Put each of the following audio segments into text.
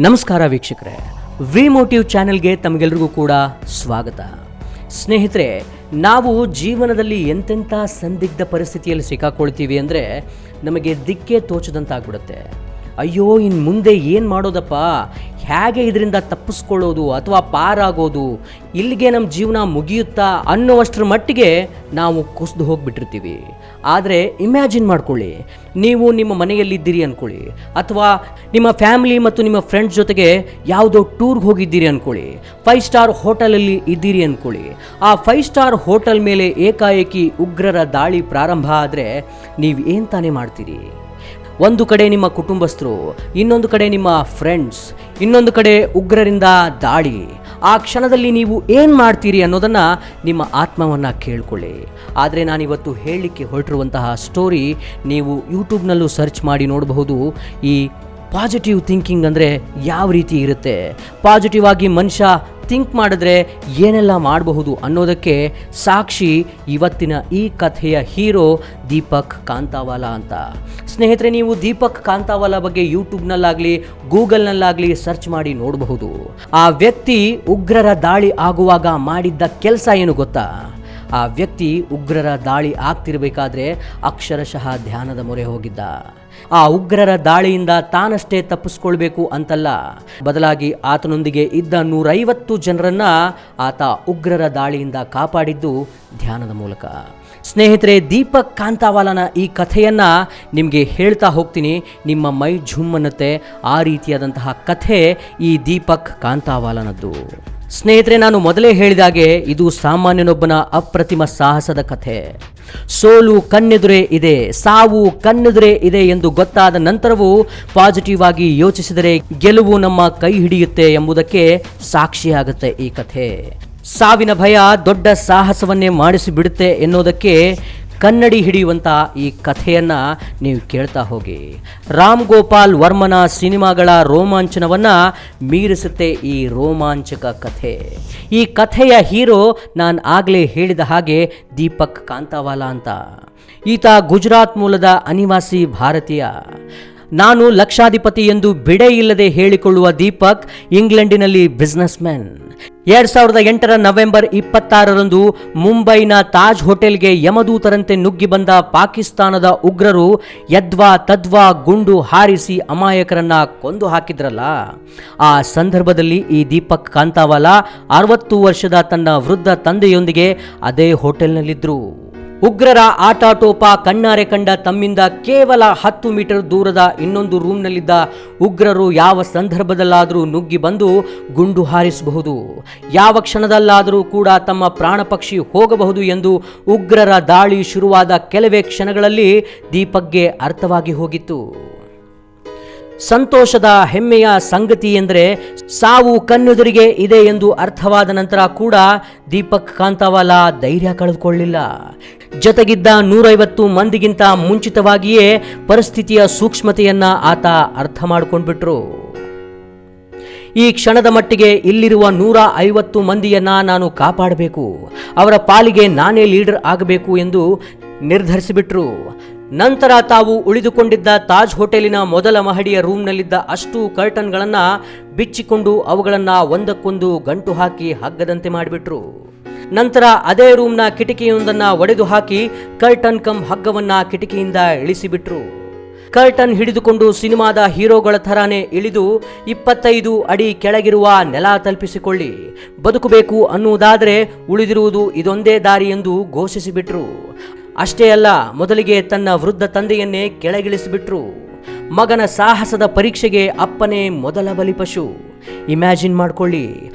ನಮಸ್ಕಾರ ವೀಕ್ಷಕರೇ, V motive ಚಾನೆಲ್ಗೆ ತಮಗೆಲ್ಲರಿಗೂ ಕೂಡ ಸ್ವಾಗತ. ಸ್ನೇಹಿತರೆ, ನಾವು ಜೀವನದಲ್ಲಿ ಎಂತೆಂಥ ಸಂದಿಗ್ಧ ಪರಿಸ್ಥಿತಿಯಲ್ಲಿ ಸಿಕ್ಕಾಕೊಳ್ತೀವಿ ಅಂದರೆ ನಮಗೆ ದಿಕ್ಕೇ ತೋಚದಂತಾಗ್ಬಿಡುತ್ತೆ. ಅಯ್ಯೋ, ಇನ್ನು ಮುಂದೆ ಏನು ಮಾಡೋದಪ್ಪ, ಹೇಗೆ ಇದರಿಂದ ತಪ್ಪಿಸ್ಕೊಳ್ಳೋದು ಅಥವಾ ಪಾರಾಗೋದು, ಇಲ್ಲಿಗೆ ನಮ್ಮ ಜೀವನ ಮುಗಿಯುತ್ತಾ ಅನ್ನೋವಷ್ಟರ ಮಟ್ಟಿಗೆ ನಾವು ಕುಸಿದು ಹೋಗಿಬಿಟ್ಟಿರ್ತೀವಿ. ಆದರೆ ಇಮ್ಯಾಜಿನ್ ಮಾಡ್ಕೊಳ್ಳಿ, ನೀವು ನಿಮ್ಮ ಮನೆಯಲ್ಲಿದ್ದೀರಿ ಅಂದ್ಕೊಳ್ಳಿ, ಅಥವಾ ನಿಮ್ಮ ಫ್ಯಾಮಿಲಿ ಮತ್ತು ನಿಮ್ಮ ಫ್ರೆಂಡ್ಸ್ ಜೊತೆಗೆ ಯಾವುದೋ ಟೂರ್ಗೆ ಹೋಗಿದ್ದೀರಿ ಅಂದ್ಕೊಳ್ಳಿ, 5 ಸ್ಟಾರ್ ಹೋಟೆಲಲ್ಲಿ ಇದ್ದೀರಿ ಅಂದ್ಕೊಳ್ಳಿ. ಆ 5 ಸ್ಟಾರ್ ಹೋಟೆಲ್ ಮೇಲೆ ಏಕಾಏಕಿ ಉಗ್ರರ ದಾಳಿ ಪ್ರಾರಂಭ ಆದರೆ ನೀವು ಏನು ತಾನೇ ಮಾಡ್ತೀರಿ? ಒಂದು ಕಡೆ ನಿಮ್ಮ ಕುಟುಂಬಸ್ಥರು, ಇನ್ನೊಂದು ಕಡೆ ನಿಮ್ಮ ಫ್ರೆಂಡ್ಸ್, ಇನ್ನೊಂದು ಕಡೆ ಉಗ್ರರಿಂದ ದಾಳಿ. ಆ ಕ್ಷಣದಲ್ಲಿ ನೀವು ಏನು ಮಾಡ್ತೀರಿ ಅನ್ನೋದನ್ನು ನಿಮ್ಮ ಆತ್ಮವನ್ನು ಕೇಳ್ಕೊಳ್ಳಿ. ಆದರೆ ನಾನಿವತ್ತು ಹೇಳಲಿಕ್ಕೆ ಹೊರಟಿರುವಂತಹ ಸ್ಟೋರಿ ನೀವು ಯೂಟ್ಯೂಬ್ನಲ್ಲೂ ಸರ್ಚ್ ಮಾಡಿ ನೋಡಬಹುದು. ಈ ಪಾಸಿಟಿವ್ ಥಿಂಕಿಂಗ್ ಅಂದರೆ ಯಾವ ರೀತಿ ಇರುತ್ತೆ, ಪಾಸಿಟಿವ್ ಆಗಿ ಮನುಷ್ಯ ಥಿಂಕ್ ಮಾಡಿದ್ರೆ ಏನೆಲ್ಲ ಮಾಡಬಹುದು ಅನ್ನೋದಕ್ಕೆ ಸಾಕ್ಷಿ ಇವತ್ತಿನ ಈ ಕಥೆಯ ಹೀರೋ ದೀಪಕ್ ಕಾಂತಾವಾಲಾ ಅಂತ. ಸ್ನೇಹಿತರೆ, ನೀವು ದೀಪಕ್ ಕಾಂತಾವಾಲಾ ಬಗ್ಗೆ ಯೂಟ್ಯೂಬ್ನಲ್ಲಾಗಲಿ ಗೂಗಲ್ನಲ್ಲಾಗಲಿ ಸರ್ಚ್ ಮಾಡಿ ನೋಡಬಹುದು. ಆ ವ್ಯಕ್ತಿ ಉಗ್ರರ ದಾಳಿ ಆಗುವಾಗ ಮಾಡಿದ್ದ ಕೆಲಸ ಏನು ಗೊತ್ತಾ? ಆ ವ್ಯಕ್ತಿ ಉಗ್ರರ ದಾಳಿ ಆಗ್ತಿರಬೇಕಾದ್ರೆ ಅಕ್ಷರಶಃ ಧ್ಯಾನದ ಮೊರೆ ಹೋಗಿದ್ದ. ಆ ಉಗ್ರರ ದಾಳಿಯಿಂದ ತಾನಷ್ಟೇ ತಪ್ಪಿಸ್ಕೊಳ್ಬೇಕು ಅಂತಲ್ಲ, ಬದಲಾಗಿ ಆತನೊಂದಿಗೆ ಇದ್ದ 150 ಜನರನ್ನ ಆತ ಉಗ್ರರ ದಾಳಿಯಿಂದ ಕಾಪಾಡಿದ್ದು ಧ್ಯಾನದ ಮೂಲಕ. ಸ್ನೇಹಿತರೆ, ದೀಪಕ್ ಕಾಂತಾವಾಲಾನ ಈ ಕಥೆಯನ್ನ ನಿಮಗೆ ಹೇಳ್ತಾ ಹೋಗ್ತೀನಿ, ನಿಮ್ಮ ಮೈ ಝುಮ್ ಅನ್ನತ್ತೆ. ಆ ರೀತಿಯಾದಂತಹ ಕಥೆ ಈ ದೀಪಕ್ ಕಾಂತಾವಾಲಾನದ್ದು. ಸ್ನೇಹಿತರೆ, ನಾನು ಮೊದಲೇ ಹೇಳಿದಾಗೆ ಇದು ಸಾಮಾನ್ಯನೊಬ್ಬನ ಅಪ್ರತಿಮ ಸಾಹಸದ ಕಥೆ. ಸೋಲು ಕಣ್ಣೆದುರೇ ಇದೆ, ಸಾವು ಕಣ್ಣೆದುರೇ ಇದೆ ಎಂದು ಗೊತ್ತಾದ ನಂತರವೂ ಪಾಸಿಟಿವ್ ಆಗಿ ಯೋಚಿಸಿದರೆ ಗೆಲುವು ನಮ್ಮ ಕೈ ಹಿಡಿಯುತ್ತೆ ಎಂಬುದಕ್ಕೆ ಸಾಕ್ಷಿಯಾಗುತ್ತೆ ಈ ಕಥೆ. ಸಾವಿನ ಭಯ ದೊಡ್ಡ ಸಾಹಸವನ್ನೇ ಮಾಡಿಸಿಬಿಡುತ್ತೆ ಎನ್ನುವುದಕ್ಕೆ ಕನ್ನಡಿ ಹಿಡಿಯುವಂಥ ಈ ಕಥೆಯನ್ನು ನೀವು ಕೇಳ್ತಾ ಹೋಗಿ. ರಾಮ್ ಗೋಪಾಲ್ ವರ್ಮನ ಸಿನಿಮಾಗಳ ರೋಮಾಂಚನವನ್ನು ಮೀರಿಸುತ್ತೆ ಈ ರೋಮಾಂಚಕ ಕಥೆ. ಈ ಕಥೆಯ ಹೀರೋ ನಾನು ಆಗಲೇ ಹೇಳಿದ ಹಾಗೆ ದೀಪಕ್ ಕಾಂತಾವಾಲಾ ಅಂತ. ಈತ ಗುಜರಾತ್ ಮೂಲದ ಅನಿವಾಸಿ ಭಾರತೀಯ. ನಾನು ಲಕ್ಷಾಧಿಪತಿ ಎಂದು ಬಿಡೆ ಇಲ್ಲದೆ ಹೇಳಿಕೊಳ್ಳುವ ದೀಪಕ್ ಇಂಗ್ಲೆಂಡಿನಲ್ಲಿ ಬಿಸ್ನೆಸ್ ಮ್ಯಾನ್. 2008 ನವೆಂಬರ್ 26ರಂದು ಮುಂಬೈನ ತಾಜ್ ಹೋಟೆಲ್ಗೆ ಯಮದೂತರಂತೆ ನುಗ್ಗಿ ಬಂದ ಪಾಕಿಸ್ತಾನದ ಉಗ್ರರು ಯದ್ವಾ ತದ್ವಾ ಗುಂಡು ಹಾರಿಸಿ ಅಮಾಯಕರನ್ನ ಕೊಂದು ಹಾಕಿದ್ರಲ್ಲ, ಆ ಸಂದರ್ಭದಲ್ಲಿ ಈ ದೀಪಕ್ ಕಾಂತಾವಾಲಾ 60 ವರ್ಷದ ತನ್ನ ವೃದ್ಧ ತಂದೆಯೊಂದಿಗೆ ಅದೇ ಹೋಟೆಲ್ನಲ್ಲಿದ್ದರು. ಉಗ್ರರ ಆಟಾಟೋಪ ಕಣ್ಣಾರೆ ಕಂಡ ತಮ್ಮಿಂದ ಕೇವಲ 10 ಮೀಟರ್ ದೂರದ ಇನ್ನೊಂದು ರೂಮ್ನಲ್ಲಿದ್ದ ಉಗ್ರರು ಯಾವ ಸಂದರ್ಭದಲ್ಲಾದರೂ ನುಗ್ಗಿ ಬಂದು ಗುಂಡು ಹಾರಿಸಬಹುದು, ಯಾವ ಕ್ಷಣದಲ್ಲಾದರೂ ಕೂಡ ತಮ್ಮ ಪ್ರಾಣ ಪಕ್ಷಿ ಹೋಗಬಹುದು ಎಂದು ಉಗ್ರರ ದಾಳಿ ಶುರುವಾದ ಕೆಲವೇ ಕ್ಷಣಗಳಲ್ಲಿ ದೀಪಕ್ಗೆ ಅರ್ಥವಾಗಿ ಹೋಗಿತ್ತು. ಸಂತೋಷದ ಹೆಮ್ಮೆಯ ಸಂಗತಿ ಎಂದರೆ ಸಾವು ಕಣ್ಣೆದುರಿಗೆ ಇದೆ ಎಂದು ಅರ್ಥವಾದ ನಂತರ ಕೂಡ ದೀಪಕ್ ಕಾಂತಾವಾಲಾ ಧೈರ್ಯ ಕಳೆದುಕೊಳ್ಳಿಲ್ಲ. ಜೊತೆಗಿದ್ದ 150 ಮಂದಿಗಿಂತ ಮುಂಚಿತವಾಗಿಯೇ ಪರಿಸ್ಥಿತಿಯ ಸೂಕ್ಷ್ಮತೆಯನ್ನ ಆತ ಅರ್ಥ ಮಾಡಿಕೊಂಡ್ಬಿಟ್ರು. ಈ ಕ್ಷಣದ ಮಟ್ಟಿಗೆ ಇಲ್ಲಿರುವ 150 ಮಂದಿಯನ್ನ ನಾನು ಕಾಪಾಡಬೇಕು, ಅವರ ಪಾಲಿಗೆ ನಾನೇ ಲೀಡರ್ ಆಗಬೇಕು ಎಂದು ನಿರ್ಧರಿಸಿಬಿಟ್ರು. ನಂತರ ತಾವು ಉಳಿದುಕೊಂಡಿದ್ದ ತಾಜ್ ಹೋಟೆಲಿನ ಮೊದಲ ಮಹಡಿಯ ರೂಮ್ನಲ್ಲಿದ್ದ ಅಷ್ಟು ಕರ್ಟನ್ಗಳನ್ನು ಬಿಚ್ಚಿಕೊಂಡು ಅವುಗಳನ್ನು ಒಂದಕ್ಕೊಂದು ಗಂಟು ಹಾಕಿ ಹಗ್ಗದಂತೆ ಮಾಡಿಬಿಟ್ರು. ನಂತರ ಅದೇ ರೂಮ್ನ ಕಿಟಕಿಯೊಂದನ್ನು ಒಡೆದು ಹಾಕಿ ಕರ್ಟನ್ ಕಮ್ ಹಗ್ಗವನ್ನ ಕಿಟಕಿಯಿಂದ ಇಳಿಸಿಬಿಟ್ರು. ಕರ್ಟನ್ ಹಿಡಿದುಕೊಂಡು ಸಿನಿಮಾದ ಹೀರೋಗಳ ಥರಾನೇ ಇಳಿದು 25 ಅಡಿ ಕೆಳಗಿರುವ ನೆಲ ತಲುಪಿಸಿಕೊಳ್ಳಿ, ಬದುಕಬೇಕು ಅನ್ನುವುದಾದರೆ ಉಳಿದಿರುವುದು ಇದೊಂದೇ ದಾರಿ ಎಂದು ಘೋಷಿಸಿಬಿಟ್ರು. ಅಷ್ಟೇ ಅಲ್ಲ, ಮೊದಲಿಗೆ ತನ್ನ ವೃದ್ಧ ತಂದೆಯನ್ನೇ ಕೆಳಗಿಳಿಸಿಬಿಟ್ರು. ಮಗನ ಸಾಹಸದ ಪರೀಕ್ಷೆಗೆ ಅಪ್ಪನೇ ಮೊದಲ ಬಲಿಪಶು. ಇಮ್ಯಾಜಿನ್ ಮಾಡ್ಕೊಳ್ಳಿ.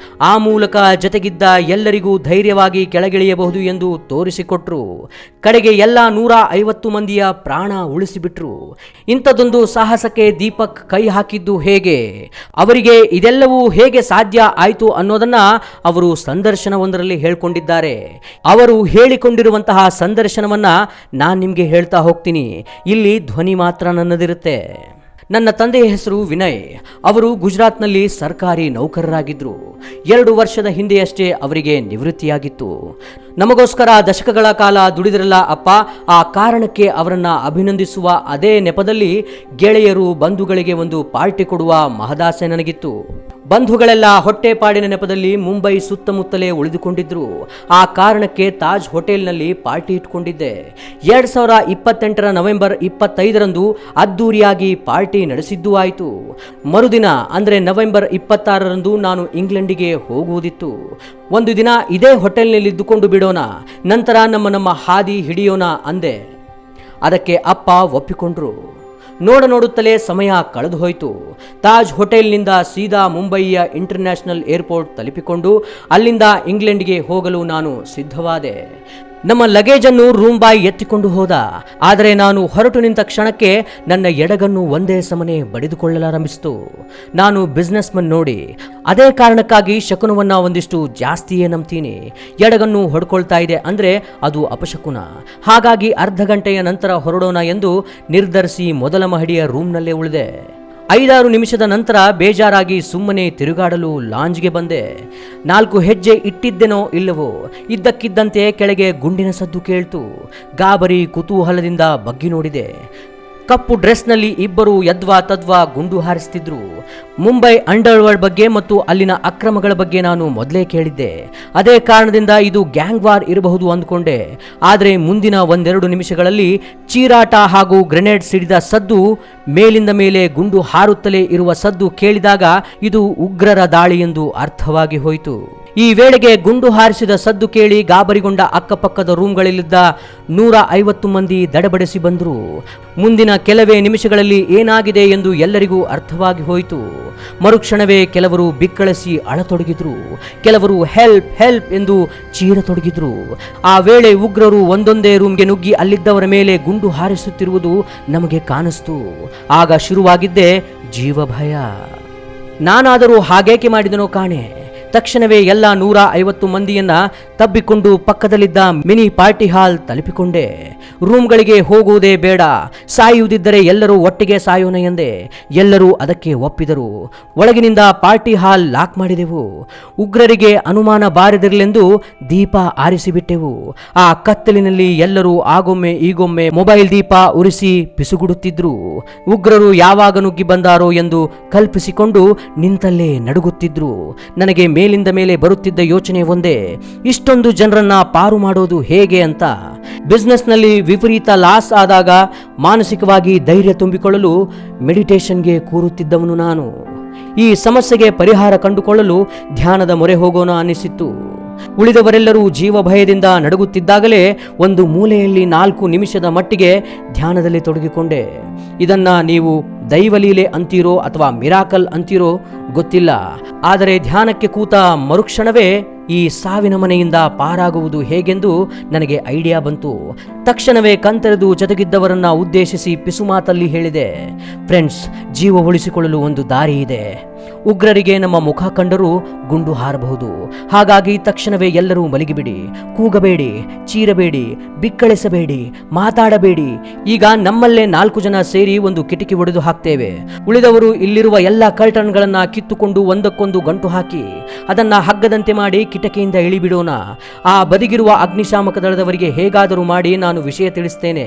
ಆ ಮೂಲಕ ಜೊತೆಗಿದ್ದ ಎಲ್ಲರಿಗೂ ಧೈರ್ಯವಾಗಿ ಕೆಳಗಿಳಿಯಬಹುದು ಎಂದು ತೋರಿಸಿಕೊಟ್ರು. ಕಡೆಗೆ ಎಲ್ಲ 150 ಮಂದಿಯ ಪ್ರಾಣ ಉಳಿಸಿಬಿಟ್ರು. ಇಂಥದ್ದೊಂದು ಸಾಹಸಕ್ಕೆ ದೀಪಕ್ ಕೈ ಹಾಕಿದ್ದು ಹೇಗೆ, ಅವರಿಗೆ ಇದೆಲ್ಲವೂ ಹೇಗೆ ಸಾಧ್ಯ ಆಯಿತು ಅನ್ನೋದನ್ನ ಅವರು ಸಂದರ್ಶನವೊಂದರಲ್ಲಿ ಹೇಳ್ಕೊಂಡಿದ್ದಾರೆ. ಅವರು ಹೇಳಿಕೊಂಡಿರುವಂತಹ ಸಂದರ್ಶನವನ್ನ ನಾನು ನಿಮಗೆ ಹೇಳ್ತಾ ಹೋಗ್ತೀನಿ. ಇಲ್ಲಿ ಧ್ವನಿ ಮಾತ್ರ ನನ್ನದಿರುತ್ತೆ. ನನ್ನ ತಂದೆಯ ಹೆಸರು ವಿನಯ್. ಅವರು ಗುಜರಾತ್ನಲ್ಲಿ ಸರ್ಕಾರಿ ನೌಕರರಾಗಿದ್ದರು. 2 ವರ್ಷದ ಹಿಂದೆಯಷ್ಟೇ ಅವರಿಗೆ ನಿವೃತ್ತಿಯಾಗಿತ್ತು. ನಮಗೋಸ್ಕರ ದಶಕಗಳ ಕಾಲ ದುಡಿದಿರಲ್ಲ ಅಪ್ಪ. ಆ ಕಾರಣಕ್ಕೆ ಅವರನ್ನ ಅಭಿನಂದಿಸುವ ಅದೇ ನೆಪದಲ್ಲಿ ಗೆಳೆಯರು ಬಂಧುಗಳಿಗೆ ಒಂದು ಪಾರ್ಟಿ ಕೊಡುವ ಮಹದಾಸೆ ನನಗಿತ್ತು. ಬಂಧುಗಳೆಲ್ಲ ಹೊಟ್ಟೆಪಾಡಿನ ನೆಪದಲ್ಲಿ ಮುಂಬೈ ಸುತ್ತಮುತ್ತಲೇ ಉಳಿದುಕೊಂಡಿದ್ರು. ಆ ಕಾರಣಕ್ಕೆ ತಾಜ್ ಹೋಟೆಲ್ನಲ್ಲಿ ಪಾರ್ಟಿ ಇಟ್ಕೊಂಡಿದ್ದೆ. 2028 ನವೆಂಬರ್ 25ರಂದು ಅದ್ದೂರಿಯಾಗಿ ಪಾರ್ಟಿ ನಡೆಸಿದ್ದೂ ಆಯಿತು. ಮರುದಿನ ಅಂದರೆ ನವೆಂಬರ್ 26ರಂದು ನಾನು ಇಂಗ್ಲೆಂಡಿಗೆ ಹೋಗುವುದಿತ್ತು. ಒಂದು ದಿನ ಇದೇ ಹೋಟೆಲ್ನಲ್ಲಿ ಇದ್ದುಕೊಂಡು ಬಿಡೋಣ, ನಂತರ ನಮ್ಮ ಹಾದಿ ಹಿಡಿಯೋಣ ಅಂದೆ. ಅದಕ್ಕೆ ಅಪ್ಪ ಒಪ್ಪಿಕೊಂಡ್ರು. ನೋಡುತ್ತಲೇ ಸಮಯ ಕಳೆದು ಹೋಯಿತು. ತಾಜ್ ಹೋಟೆಲ್ನಿಂದ ಸೀದಾ ಮುಂಬಯಿಯ ಇಂಟರ್ನ್ಯಾಷನಲ್ ಏರ್ಪೋರ್ಟ್ ತಲುಪಿಕೊಂಡು ಅಲ್ಲಿಂದ ಇಂಗ್ಲೆಂಡ್ಗೆ ಹೋಗಲು ನಾನು ಸಿದ್ಧವಾದೆ. ನಮ್ಮ ಲಗೇಜನ್ನು ರೂಮ್ ಬಾಯ್ ಎತ್ತಿಕೊಂಡು ಹೋದ. ಆದರೆ ನಾನು ಹೊರಟು ನಿಂತ ಕ್ಷಣಕ್ಕೆ ನನ್ನ ಎಡಗನ್ನು ಒಂದೇ ಸಮನೆ ಬಡಿದುಕೊಳ್ಳಲಾರಂಭಿಸಿತು. ನಾನು ಬಿಸ್ನೆಸ್ ಮನ್ ನೋಡಿ, ಅದೇ ಕಾರಣಕ್ಕಾಗಿ ಶಕುನವನ್ನ ಒಂದಿಷ್ಟು ಜಾಸ್ತಿಯೇ ನಂಬ್ತೀನಿ. ಎಡಗನ್ನು ಹೊಡ್ಕೊಳ್ತಾ ಇದೆ ಅಂದರೆ ಅದು ಅಪಶಕುನ. ಹಾಗಾಗಿ ಅರ್ಧ ಗಂಟೆಯ ನಂತರ ಹೊರಡೋಣ ಎಂದು ನಿರ್ಧರಿಸಿ ಮೊದಲ ಮಹಡಿಯ ರೂಮ್ನಲ್ಲೇ ಉಳಿದೆ. 5-6 ನಿಮಿಷದ ನಂತರ ಬೇಜಾರಾಗಿ ಸುಮ್ಮನೆ ತಿರುಗಾಡಲು ಲಾಂಜ್ಗೆ ಬಂದೆ. 4 ಹೆಜ್ಜೆ ಇಟ್ಟಿದ್ದೆನೋ ಇಲ್ಲವೋ ಇದ್ದಕ್ಕಿದ್ದಂತೆ ಕೆಳಗೆ ಗುಂಡಿನ ಸದ್ದು ಕೇಳ್ತು. ಗಾಬರಿ ಕುತೂಹಲದಿಂದ ಬಗ್ಗಿ ನೋಡಿದೆ. ಕಪ್ಪು ಡ್ರೆಸ್ನಲ್ಲಿ ಇಬ್ಬರು ಯದ್ವಾ ತದ್ವಾ ಗುಂಡು ಹಾರಿಸ್ತಿದ್ರು. ಮುಂಬೈ ಅಂಡರ್ವರ್ಲ್ಡ್ ಬಗ್ಗೆ ಮತ್ತು ಅಲ್ಲಿನ ಅಕ್ರಮಗಳ ಬಗ್ಗೆ ನಾನು ಮೊದಲೇ ಕೇಳಿದ್ದೆ. ಅದೇ ಕಾರಣದಿಂದ ಇದು ಗ್ಯಾಂಗ್ ವಾರ್ ಇರಬಹುದು ಅಂದ್ಕೊಂಡೆ. ಆದರೆ ಮುಂದಿನ 1-2 ನಿಮಿಷಗಳಲ್ಲಿ ಚೀರಾಟ ಹಾಗೂ ಗ್ರೆನೇಡ್ ಸಿಡಿದ ಸದ್ದು, ಮೇಲಿಂದ ಮೇಲೆ ಗುಂಡು ಹಾರುತ್ತಲೇ ಇರುವ ಸದ್ದು ಕೇಳಿದಾಗ ಇದು ಉಗ್ರರ ದಾಳಿ ಎಂದು ಅರ್ಥವಾಗಿ ಹೋಯಿತು. ಈ ವೇಳೆಗೆ ಗುಂಡು ಹಾರಿಸಿದ ಸದ್ದು ಕೇಳಿ ಗಾಬರಿಗೊಂಡ ಅಕ್ಕಪಕ್ಕದ ರೂಮ್ಗಳಲ್ಲಿದ್ದ 150 ಮಂದಿ ದಡಬಡಿಸಿ ಬಂದರು. ಮುಂದಿನ ಕೆಲವೇ ನಿಮಿಷಗಳಲ್ಲಿ ಏನಾಗಿದೆ ಎಂದು ಎಲ್ಲರಿಗೂ ಅರ್ಥವಾಗಿ ಹೋಯಿತು. ಮರುಕ್ಷಣವೇ ಕೆಲವರು ಬಿಕ್ಕಳಿಸಿ ಅಳತೊಡಗಿದ್ರು, ಕೆಲವರು ಹೆಲ್ಪ್ ಹೆಲ್ಪ್ ಎಂದು ಚೀರತೊಡಗಿದ್ರು. ಆ ವೇಳೆ ಉಗ್ರರು ಒಂದೊಂದೇ ರೂಮ್ಗೆ ನುಗ್ಗಿ ಅಲ್ಲಿದ್ದವರ ಮೇಲೆ ಗುಂಡು ಹಾರಿಸುತ್ತಿರುವುದು ನಮಗೆ ಕಾಣಿಸ್ತು. ಆಗ ಶುರುವಾಗಿದ್ದೇ ಜೀವಭಯ. ನಾನಾದರೂ ಹಾಗೇಕೆ ಮಾಡಿದನೋ ಕಾಣೆ. ತಕ್ಷಣವೇ ಎಲ್ಲ 150 ಮಂದಿಯನ್ನ ತಬ್ಬಿಕೊಂಡು ಪಕ್ಕದಲ್ಲಿದ್ದ ಮಿನಿ ಪಾರ್ಟಿ ಹಾಲ್ ತಲುಪಿಕೊಂಡೆ. ರೂಮ್ಗಳಿಗೆ ಹೋಗುವುದೇ ಬೇಡ, ಸಾಯುವುದಿದ್ದರೆ ಎಲ್ಲರೂ ಒಟ್ಟಿಗೆ ಸಾಯೋಣ ಎಂದೆ. ಎಲ್ಲರೂ ಅದಕ್ಕೆ ಒಪ್ಪಿದರು. ಒಳಗಿನಿಂದ ಪಾರ್ಟಿ ಹಾಲ್ ಲಾಕ್ ಮಾಡಿದೆವು. ಉಗ್ರರಿಗೆ ಅನುಮಾನ ಬಾರದಿರಲೆಂದು ದೀಪ ಆರಿಸಿಬಿಟ್ಟೆವು. ಆ ಕತ್ತಲಿನಲ್ಲಿ ಎಲ್ಲರೂ ಆಗೊಮ್ಮೆ ಈಗೊಮ್ಮೆ ಮೊಬೈಲ್ ದೀಪ ಉರಿಸಿ ಪಿಸುಗುಡುತ್ತಿದ್ರು. ಉಗ್ರರು ಯಾವಾಗ ನುಗ್ಗಿ ಬಂದಾರೋ ಎಂದು ಕಲ್ಪಿಸಿಕೊಂಡು ನಿಂತಲ್ಲೇ ನಡುಗುತ್ತಿದ್ರು. ನನಗೆ ಮೇಲಿಂದ ಮೇಲೆ ಬರುತ್ತಿದ್ದ ಯೋಚನೆ ಒಂದೇ, ಇಷ್ಟೊಂದು ಜನರನ್ನ ಪಾರು ಮಾಡೋದು ಹೇಗೆ ಅಂತ. ಬಿಸ್ನೆಸ್ನಲ್ಲಿ ವಿಪರೀತ ಲಾಸ್ ಆದಾಗ ಮಾನಸಿಕವಾಗಿ ಧೈರ್ಯ ತುಂಬಿಕೊಳ್ಳಲು ಮೆಡಿಟೇಷನ್ಗೆ ಕೂರುತ್ತಿದ್ದವನು ನಾನು. ಈ ಸಮಸ್ಯೆಗೆ ಪರಿಹಾರ ಕಂಡುಕೊಳ್ಳಲು ಧ್ಯಾನದ ಮೊರೆ ಹೋಗೋಣ ಅನ್ನಿಸಿತ್ತು. ಉಳಿದವರೆಲ್ಲರೂ ಜೀವ ಭಯದಿಂದ ನಡುಗುತ್ತಿದ್ದಾಗಲೇ ಒಂದು ಮೂಲೆಯಲ್ಲಿ 4 ನಿಮಿಷದ ಮಟ್ಟಿಗೆ ಧ್ಯಾನದಲ್ಲಿ ತೊಡಗಿಕೊಂಡೆ. ಇದನ್ನ ನೀವು ದೈವಲೀಲೆ ಅಂತೀರೋ ಅಥವಾ ಮಿರಾಕಲ್ ಅಂತೀರೋ ಗೊತ್ತಿಲ್ಲ, ಆದರೆ ಧ್ಯಾನಕ್ಕೆ ಕೂತ ಮರುಕ್ಷಣವೇ ಈ ಸಾವಿನ ಮನೆಯಿಂದ ಪಾರಾಗುವುದು ಹೇಗೆಂದು ನನಗೆ ಐಡಿಯಾ ಬಂತು. ತಕ್ಷಣವೇ ಕಣ್ತೆರೆದು ಜೊತೆಗಿದ್ದವರನ್ನ ಉದ್ದೇಶಿಸಿ ಪಿಸುಮಾತಲ್ಲಿ ಹೇಳಿದೆ, ಫ್ರೆಂಡ್ಸ್, ಜೀವ ಉಳಿಸಿಕೊಳ್ಳಲು ಒಂದು ದಾರಿ ಇದೆ. ಉಗ್ರರಿಗೆ ನಮ್ಮ ಮುಖ ಕಂಡರೂ ಗುಂಡು ಹಾರಬಹುದು. ಹಾಗಾಗಿ ತಕ್ಷಣವೇ ಎಲ್ಲರೂ ಮಲಗಿಬಿಡಿ, ಕೂಗಬೇಡಿ, ಚೀರಬೇಡಿ, ಬಿಕ್ಕಳಿಸಬೇಡಿ, ಮಾತಾಡಬೇಡಿ. ಈಗ ನಮ್ಮಲ್ಲೇ 4 ಜನ ಸೇರಿ ಒಂದು ಕಿಟಕಿ ಒಡೆದು ಹಾಕ್ತೇವೆ. ಉಳಿದವರು ಇಲ್ಲಿರುವ ಎಲ್ಲ ಕರ್ಟನ್ಗಳನ್ನ ಕಿತ್ತುಕೊಂಡು ಒಂದಕ್ಕೊಂದು ಗಂಟು ಹಾಕಿ ಅದನ್ನ ಹಗ್ಗದಂತೆ ಮಾಡಿ ಕಿಟಕಿಯಿಂದ ಇಳಿಬಿಡೋಣ. ಆ ಬದಿಗಿರುವ ಅಗ್ನಿಶಾಮಕ ದಳದವರಿಗೆ ಹೇಗಾದರೂ ಮಾಡಿ ನಾನು ವಿಷಯ ತಿಳಿಸ್ತೇನೆ.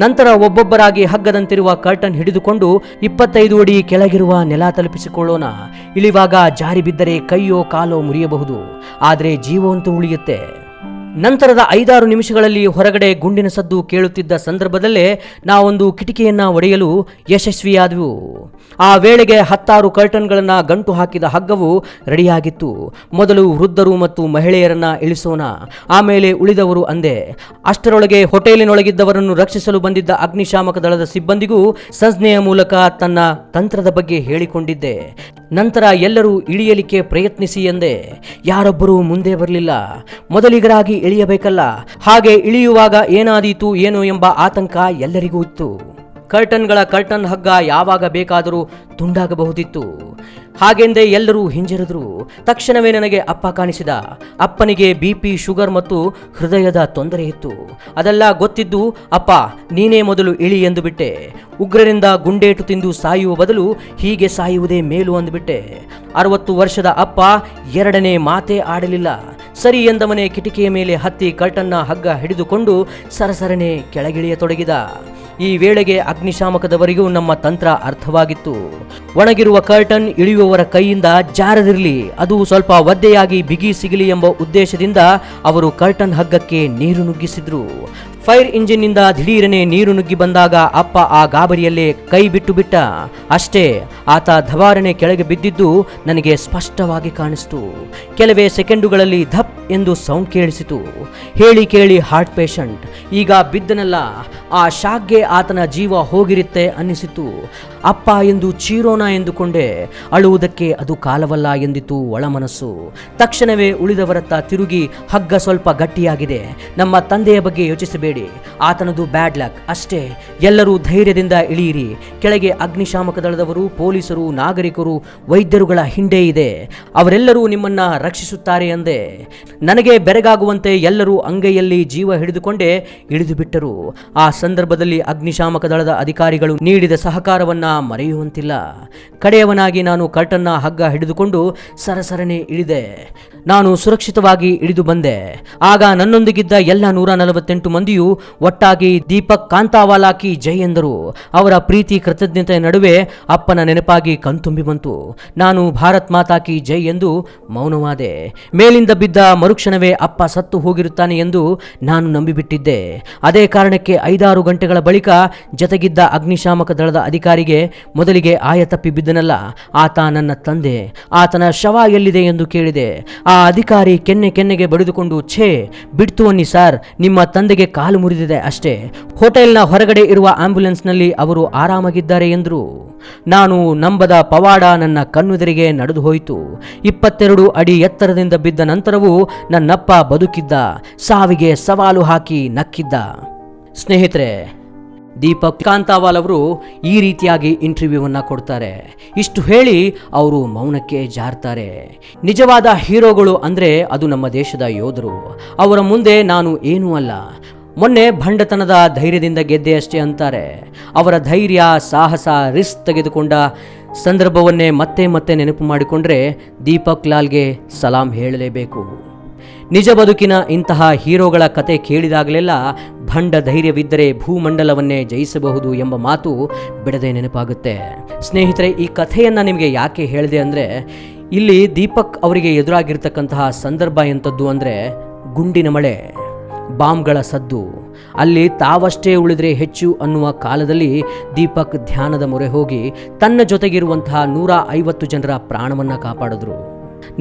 ನಂತರ ಒಬ್ಬೊಬ್ಬರಾಗಿ ಹಗ್ಗದಂತಿರುವ ಕರ್ಟನ್ ಹಿಡಿದುಕೊಂಡು 25 ಅಡಿ ಕೆಳಗಿರುವ ನೆಲ ತಲುಪಿಸಿಕೊಳ್ಳೋಣ. ಇಳಿವಾಗ ಜಾರಿ ಬಿದ್ದರೆ ಕೈಯೋ ಕಾಲೋ ಮುರಿಯಬಹುದು, ಆದರೆ ಜೀವಂತೂ ಉಳಿಯುತ್ತೆ. ನಂತರದ 5-6 ನಿಮಿಷಗಳಲ್ಲಿ ಹೊರಗಡೆ ಗುಂಡಿನ ಸದ್ದು ಕೇಳುತ್ತಿದ್ದ ಸಂದರ್ಭದಲ್ಲೇ ನಾವೊಂದು ಕಿಟಕಿಯನ್ನ ಒಡೆಯಲು ಯಶಸ್ವಿಯಾದವು. ಆ ವೇಳೆಗೆ 10-6 ಕರ್ಟನ್ಗಳನ್ನ ಗಂಟು ಹಾಕಿದ ಹಗ್ಗವು ರೆಡಿಯಾಗಿತ್ತು. ಮೊದಲು ವೃದ್ಧರು ಮತ್ತು ಮಹಿಳೆಯರನ್ನ ಇಳಿಸೋಣ, ಆಮೇಲೆ ಉಳಿದವರು ಅಂದೆ. ಅಷ್ಟರೊಳಗೆ ಹೋಟೆಲಿನೊಳಗಿದ್ದವರನ್ನು ರಕ್ಷಿಸಲು ಬಂದಿದ್ದ ಅಗ್ನಿಶಾಮಕ ದಳದ ಸಿಬ್ಬಂದಿಗೂ ಸಂಜ್ಞೆಯ ಮೂಲಕ ತನ್ನ ತಂತ್ರದ ಬಗ್ಗೆ ಹೇಳಿಕೊಂಡಿದ್ದೆ. ನಂತರ ಎಲ್ಲರೂ ಇಳಿಯಲಿಕ್ಕೆ ಪ್ರಯತ್ನಿಸಿ ಎಂದೆ. ಯಾರೊಬ್ಬರೂ ಮುಂದೆ ಬರಲಿಲ್ಲ. ಮೊದಲಿಗರಾಗಿ ಇಳಿಯಬೇಕಲ್ಲ, ಹಾಗೆ ಇಳಿಯುವಾಗ ಏನಾದೀತು ಏನೋ ಎಂಬ ಆತಂಕ ಎಲ್ಲರಿಗೂ ಇತ್ತು. ಕರ್ಟನ್ಗಳ ಕರ್ಟನ್ ಹಗ್ಗ ಯಾವಾಗ ಬೇಕಾದರೂ ತುಂಡಾಗಬಹುದಿತ್ತು. ಹಾಗೆಂದೇ ಎಲ್ಲರೂ ಹಿಂಜರಿದ್ರು. ತಕ್ಷಣವೇ ನನಗೆ ಅಪ್ಪ ಕಾಣಿಸಿದ. ಅಪ್ಪನಿಗೆ BP, ಶುಗರ್ ಮತ್ತು ಹೃದಯದ ತೊಂದರೆ ಇತ್ತು. ಅದೆಲ್ಲ ಗೊತ್ತಿದ್ದು ಅಪ್ಪ ನೀನೇ ಮೊದಲು ಇಳಿ ಎಂದು ಬಿಟ್ಟೆ. ಉಗ್ರರಿಂದ ಗುಂಡೇಟು ತಿಂದು ಸಾಯುವ ಬದಲು ಹೀಗೆ ಸಾಯುವುದೇ ಮೇಲು ಅಂದುಬಿಟ್ಟೆ. 60 ವರ್ಷದ ಅಪ್ಪ ಎರಡನೇ ಮಾತೇ ಆಡಲಿಲ್ಲ. ಸರಿ ಎಂದವನೇ ಕಿಟಿಕಿಯ ಮೇಲೆ ಹತ್ತಿ ಕರ್ಟನ್ನ ಹಗ್ಗ ಹಿಡಿದುಕೊಂಡು ಸರಸರನೆ ಕೆಳಗಿಳಿಯತೊಡಗಿದ. ಈ ವೇಳೆಗೆ ಅಗ್ನಿಶಾಮಕದವರಿಗೂ ನಮ್ಮ ತಂತ್ರ ಅರ್ಥವಾಗಿತ್ತು. ಒಣಗಿರುವ ಕರ್ಟನ್ ಇಳಿಯುವವರ ಕೈಯಿಂದ ಜಾರದಿರಲಿ, ಅದು ಸ್ವಲ್ಪ ಒದ್ದೆಯಾಗಿ ಬಿಗಿ ಸಿಗಲಿ ಎಂಬ ಉದ್ದೇಶದಿಂದ ಅವರು ಕರ್ಟನ್ ಹಗ್ಗಕ್ಕೆ ನೀರು ನುಗ್ಗಿಸಿದ್ರು. ಫೈರ್ ಇಂಜಿನ್ನಿಂದ ದಿಢೀರನೆ ನೀರು ನುಗ್ಗಿ ಬಂದಾಗ ಅಪ್ಪ ಆ ಗಾಬರಿಯಲ್ಲೇ ಕೈ ಬಿಟ್ಟು ಬಿಟ್ಟ. ಅಷ್ಟೇ, ಆತ ಧವಾರಣೆ ಕೆಳಗೆ ಬಿದ್ದಿದ್ದು ನನಗೆ ಸ್ಪಷ್ಟವಾಗಿ ಕಾಣಿಸ್ತು. ಕೆಲವೇ ಸೆಕೆಂಡುಗಳಲ್ಲಿ ಧಪ್ ಎಂದು ಸೌಂಡ್ ಕೇಳಿಸಿತು. ಹೇಳಿ ಕೇಳಿ ಹಾರ್ಟ್ ಪೇಷಂಟ್. ಈಗ ಬಿದ್ದನಲ್ಲ, ಆ ಶಾಕ್ಗೆ ಆತನ ಜೀವ ಹೋಗಿರುತ್ತೆ ಅನ್ನಿಸಿತು. ಅಪ್ಪ ಎಂದು ಚೀರೋಣ ಎಂದುಕೊಂಡೆ. ಅಳುವುದಕ್ಕೆ ಅದು ಕಾಲವಲ್ಲ ಎಂದಿತು ಒಳಮನಸ್ಸು. ತಕ್ಷಣವೇ ಉಳಿದವರತ್ತ ತಿರುಗಿ, ಹಗ್ಗ ಸ್ವಲ್ಪ ಗಟ್ಟಿಯಾಗಿದೆ, ನಮ್ಮ ತಂದೆಯ ಬಗ್ಗೆ ಯೋಚಿಸಬೇಡಿ, ಆತನದು ಬ್ಯಾಡ್ ಲಕ್ ಅಷ್ಟೇ, ಎಲ್ಲರೂ ಧೈರ್ಯದಿಂದ ಇಳಿಯಿರಿ. ಕೆಳಗೆ ಅಗ್ನಿಶಾಮಕ ದಳದವರು, ಪೊಲೀಸರು, ನಾಗರಿಕರು, ವೈದ್ಯರುಗಳ ಹಿಂಡೆ ಇದೆ, ಅವರೆಲ್ಲರೂ ನಿಮ್ಮನ್ನ ರಕ್ಷಿಸುತ್ತಾರೆ ಅಂದೆ. ನನಗೆ ಬೆರಗಾಗುವಂತೆ ಎಲ್ಲರೂ ಅಂಗೈಯಲ್ಲಿ ಜೀವ ಹಿಡಿದುಕೊಂಡೇ ಇಳಿದು ಬಿಟ್ಟರು. ಆ ಸಂದರ್ಭದಲ್ಲಿ ಅಗ್ನಿಶಾಮಕ ದಳದ ಅಧಿಕಾರಿಗಳು ನೀಡಿದ ಸಹಕಾರವನ್ನ ಮರೆಯುವಂತಿಲ್ಲ. ಕಡೆಯವನಾಗಿ ನಾನು ಕರ್ಟನ್ನ ಹಗ್ಗ ಹಿಡಿದುಕೊಂಡು ಸರಸರನೆ ಇಳಿದೆ. ನಾನು ಸುರಕ್ಷಿತವಾಗಿ ಇಳಿದು ಬಂದೆ. ಆಗ ನನ್ನೊಂದಿಗಿದ್ದ ಎಲ್ಲ 148 ಮಂದಿಯೂ ಒಟ್ಟಾಗಿ ದೀಪಕ್ ಕಾಂತಾವಾಲಾ ಕಿ ಜೈ ಎಂದರು. ಅವರ ಪ್ರೀತಿ ಕೃತಜ್ಞತೆ ನಡುವೆ ಅಪ್ಪನ ನೆನಪಾಗಿ ಕಣ್ತುಂಬಿ ಬಂತು. ನಾನು ಭಾರತ್ ಮಾತಾ ಕಿ ಜೈ ಎಂದು ಮೌನವಾದೆ. ಮೇಲಿಂದ ಬಿದ್ದ ಮರುಕ್ಷಣವೇ ಅಪ್ಪ ಸತ್ತು ಹೋಗಿರುತ್ತಾನೆ ಎಂದು ನಾನು ನಂಬಿಬಿಟ್ಟಿದ್ದೆ. ಅದೇ ಕಾರಣಕ್ಕೆ 5-6 ಗಂಟೆಗಳ ಬಳಿಕ ಜತೆಗಿದ್ದ ಅಗ್ನಿಶಾಮಕ ದಳದ ಅಧಿಕಾರಿಗೆ ಮೊದಲಿಗೆ ಆಯ ತಪ್ಪಿ ಬಿದ್ದನಲ್ಲ, ಆತ ನನ್ನ ತಂದೆ, ಆತನ ಶವ ಎಲ್ಲಿದೆ ಎಂದು ಕೇಳಿದೆ. ಆ ಅಧಿಕಾರಿ ಕೆನ್ನೆಗೆ ಬಡಿದುಕೊಂಡು, ಛೇ ಬಿಡ್ತು ಅನ್ನಿ ಸರ್, ನಿಮ್ಮ ತಂದೆಗೆ ಕಾಲು ಮುರಿದಿದೆ ಅಷ್ಟೇ, ಹೋಟೆಲ್ನ ಹೊರಗಡೆ ಇರುವ ಆಂಬ್ಯುಲೆನ್ಸ್ನಲ್ಲಿ ಅವರು ಆರಾಮಾಗಿದ್ದಾರೆ ಎಂದರು. ನಾನು ನಂಬದ ಪವಾಡ ನನ್ನ ಕಣ್ಣುದರಿಗೆ ನಡೆದು ಹೋಯಿತು. 22 ಅಡಿ ಎತ್ತರದಿಂದ ಬಿದ್ದ ನಂತರವೂ ನನ್ನಪ್ಪ ಬದುಕಿದ್ದ, ಸಾವಿಗೆ ಸವಾಲು ಹಾಕಿ ನಕ್ಕಿದ್ದ. ಸ್ನೇಹಿತರೆ, ದೀಪಕ್ ಕಾಂತಾವಾಲ್ ಅವರು ಈ ರೀತಿಯಾಗಿ ಇಂಟರ್ವ್ಯೂವನ್ನು ಕೊಡ್ತಾರೆ. ಇಷ್ಟು ಹೇಳಿ ಅವರು ಮೌನಕ್ಕೆ ಜಾರ್ತಾರೆ. ನಿಜವಾದ ಹೀರೋಗಳು ಅಂದರೆ ಅದು ನಮ್ಮ ದೇಶದ ಯೋಧರು. ಅವರ ಮುಂದೆ ನಾನು ಏನೂ ಅಲ್ಲ, ಮೊನ್ನೆ ಭಂಡತನದ ಧೈರ್ಯದಿಂದ ಗೆದ್ದೆ ಅಷ್ಟೇ ಅಂತಾರೆ. ಅವರ ಧೈರ್ಯ, ಸಾಹಸ, ರಿಸ್ಕ್ ತೆಗೆದುಕೊಂಡ ಸಂದರ್ಭವನ್ನೇ ಮತ್ತೆ ಮತ್ತೆ ನೆನಪು ಮಾಡಿಕೊಂಡ್ರೆ ದೀಪಕ್ ಲಾಲ್ಗೆ ಸಲಾಂ ಹೇಳಲೇಬೇಕು. ನಿಜ ಬದುಕಿನ ಇಂತಹ ಹೀರೋಗಳ ಕತೆ ಕೇಳಿದಾಗಲೆಲ್ಲ ಭಂಡ ಧೈರ್ಯವಿದ್ದರೆ ಭೂಮಂಡಲವನ್ನೇ ಜಯಿಸಬಹುದು ಎಂಬ ಮಾತು ಬಿಡದೆ ನೆನಪಾಗುತ್ತೆ. ಸ್ನೇಹಿತರೆ, ಈ ಕಥೆಯನ್ನು ನಿಮಗೆ ಯಾಕೆ ಹೇಳಿದೆ ಅಂದರೆ, ಇಲ್ಲಿ ದೀಪಕ್ ಅವರಿಗೆ ಎದುರಾಗಿರ್ತಕ್ಕಂತಹ ಸಂದರ್ಭ ಎಂಥದ್ದು ಅಂದರೆ, ಗುಂಡಿನ ಮಳೆ, ಬಾಂಬ್ಗಳ ಸದ್ದು, ಅಲ್ಲಿ ತಾವಷ್ಟೇ ಉಳಿದ್ರೆ ಹೆಚ್ಚು ಅನ್ನುವ ಕಾಲದಲ್ಲಿ ದೀಪಕ್ ಧ್ಯಾನದ ಮೊರೆ ಹೋಗಿ ತನ್ನ ಜೊತೆಗಿರುವಂತಹ 150 ಜನರ ಪ್ರಾಣವನ್ನು ಕಾಪಾಡಿದ್ರು.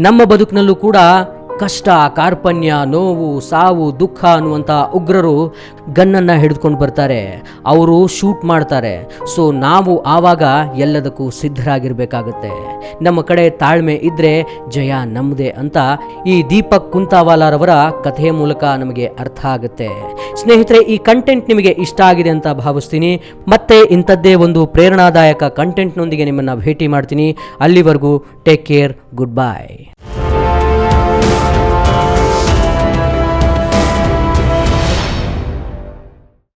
ನಮ್ಮ ಬದುಕಿನಲ್ಲೂ ಕೂಡ ಕಷ್ಟ, ಕಾರ್ಪಣ್ಯ, ನೋವು, ಸಾವು, ದುಃಖ ಅನ್ನುವಂಥ ಉಗ್ರರು ಗನ್ನನ್ನು ಹಿಡಿದುಕೊಂಡು ಬರ್ತಾರೆ. ಅವರು ಶೂಟ್ ಮಾಡ್ತಾರೆ. ಸೊ ನಾವು ಆವಾಗ ಎಲ್ಲದಕ್ಕೂ ಸಿದ್ಧರಾಗಿರಬೇಕಾಗತ್ತೆ. ನಮ್ಮ ಕಡೆ ತಾಳ್ಮೆ ಇದ್ದರೆ ಜಯ ನಮ್ಮದೇ ಅಂತ ಈ ದೀಪಕ್ ಕುಂತಾವಾಲಾರವರ ಕಥೆಯ ಮೂಲಕ ನಮಗೆ ಅರ್ಥ ಆಗುತ್ತೆ. ಸ್ನೇಹಿತರೆ, ಈ ಕಂಟೆಂಟ್ ನಿಮಗೆ ಇಷ್ಟ ಆಗಿದೆ ಅಂತ ಭಾವಿಸ್ತೀನಿ. ಮತ್ತೆ ಇಂಥದ್ದೇ ಒಂದು ಪ್ರೇರಣಾದಾಯಕ ಕಂಟೆಂಟ್ನೊಂದಿಗೆ ನಿಮ್ಮನ್ನು ಭೇಟಿ ಮಾಡ್ತೀನಿ. ಅಲ್ಲಿವರೆಗೂ ಟೇಕ್ ಕೇರ್, ಗುಡ್ ಬೈ.